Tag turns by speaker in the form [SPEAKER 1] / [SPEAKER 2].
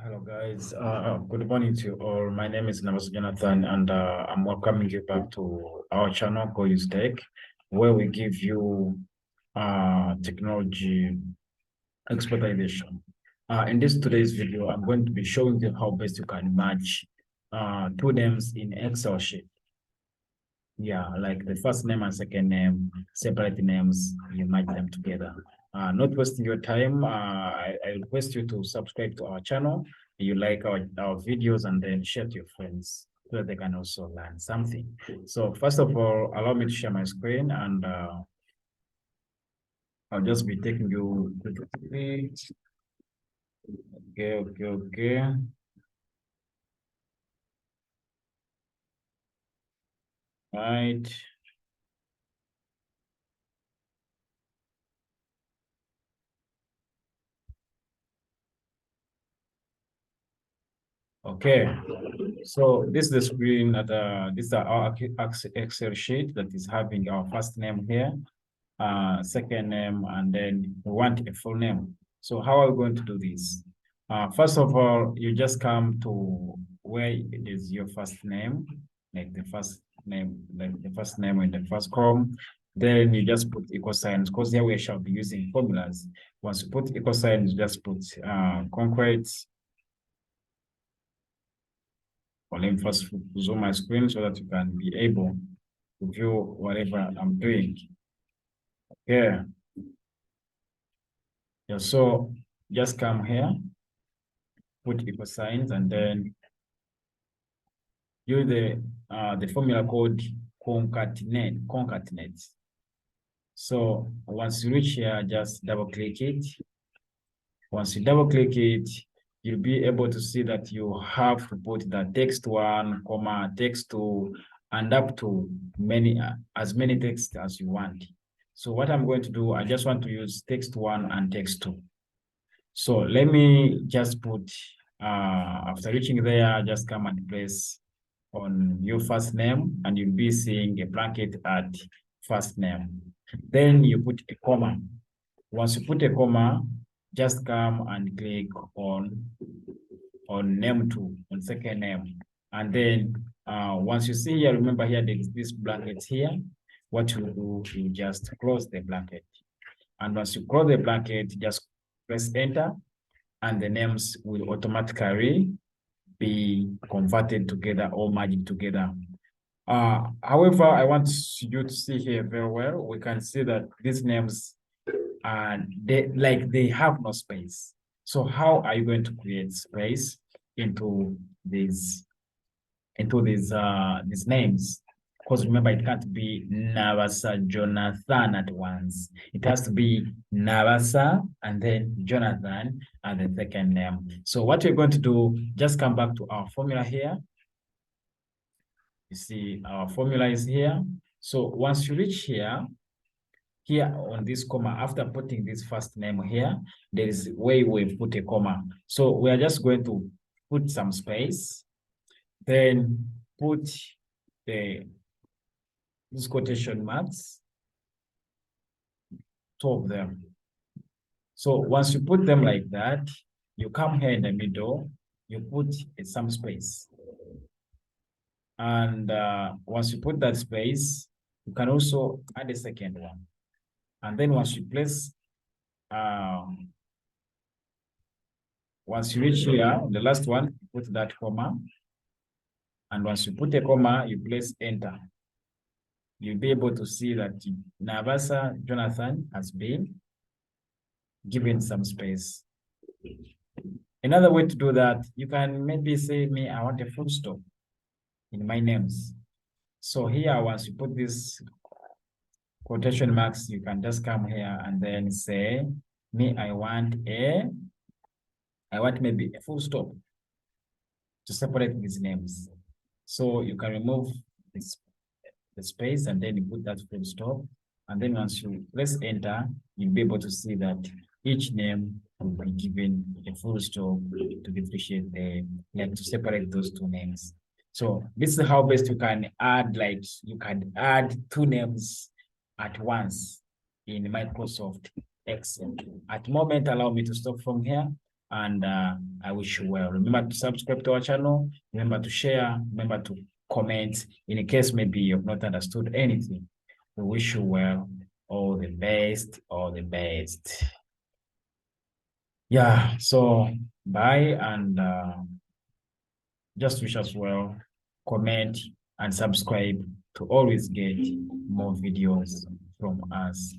[SPEAKER 1] Hello guys, good morning to you all. My name is NABASA Jonathan, and I'm welcoming you back to our channel, Go Use Tech, where we give you technology expertization. In this today's video, I'm going to be showing you how best you can match two names in Excel sheet. Yeah, like the first name and second name, separate names, you match them together. Not wasting your time, I request you to subscribe to our channel. You like our videos and then share to your friends so that they can also learn something. So first of all, allow me to share my screen and I'll just be taking you quickly. Okay. Right. Okay. So this is the screen that this is our Excel sheet that is having our first name here, second name, and then we want a full name. So how are we going to do this? First of all, you just come to where it is your first name, like the first name in the first column. Then you just put equal signs because here we shall be using formulas. Once you put equal signs, you just put concrete. Well, let me first zoom my screen so that you can be able to view whatever I'm doing. Yeah. Yeah, so just come here, put equal signs, and then use the formula called concatenate. So once you reach here, just double click it. Once you double click it, you'll be able to see that you have to put the text one, comma, text two, and up to as many text as you want. So what I'm going to do, I just want to use text one and text two. So let me just put, after reaching there, just come and place on your first name, and you'll be seeing a bracket at first name. Then you put a comma. Once you put a comma, just come and click on name two, on second name. And then once you see here, remember here, there is this bracket here. What you do, you just close the bracket. And once you close the bracket, just press enter, and the names will automatically be converted together or merged together. However, I want you to see here very well. We can see that these names they have no space. So how are you going to create space into these names? Because remember, it can't be NABASA Jonathan at once. It has to be NABASA and then Jonathan and the second name. So what we're going to do, just come back to our formula here. You see our formula is here. So once you reach here on this comma, after putting this first name here, there is where we put a comma. So we are just going to put some space, then put these quotation marks, two of them. So once you put them like that, you come here in the middle, you put some space. And once you put that space, you can also add a second one. And then once you place, once you reach here, the last one, you put that comma. And once you put a comma, you place enter. You'll be able to see that NABASA Jonathan has been given some space. Another way to do that, you can maybe say me, I want a full stop in my names. So here, once you put this quotation marks, you can just come here and then say, me, I want maybe a full stop to separate these names. So you can remove the space and then you put that full stop. And then once you press enter, you'll be able to see that each name will be given a full stop to differentiate to separate those two names. So this is how best you can add, you can add two names at once in Microsoft Excel. At the moment, allow me to stop from here. and I wish you well. Remember to subscribe to our channel. Remember to share. Remember to comment in case maybe you've not understood anything. We wish you well. All the best. All the best. Yeah, so bye, and just wish us well, comment, and subscribe to always get more videos from us.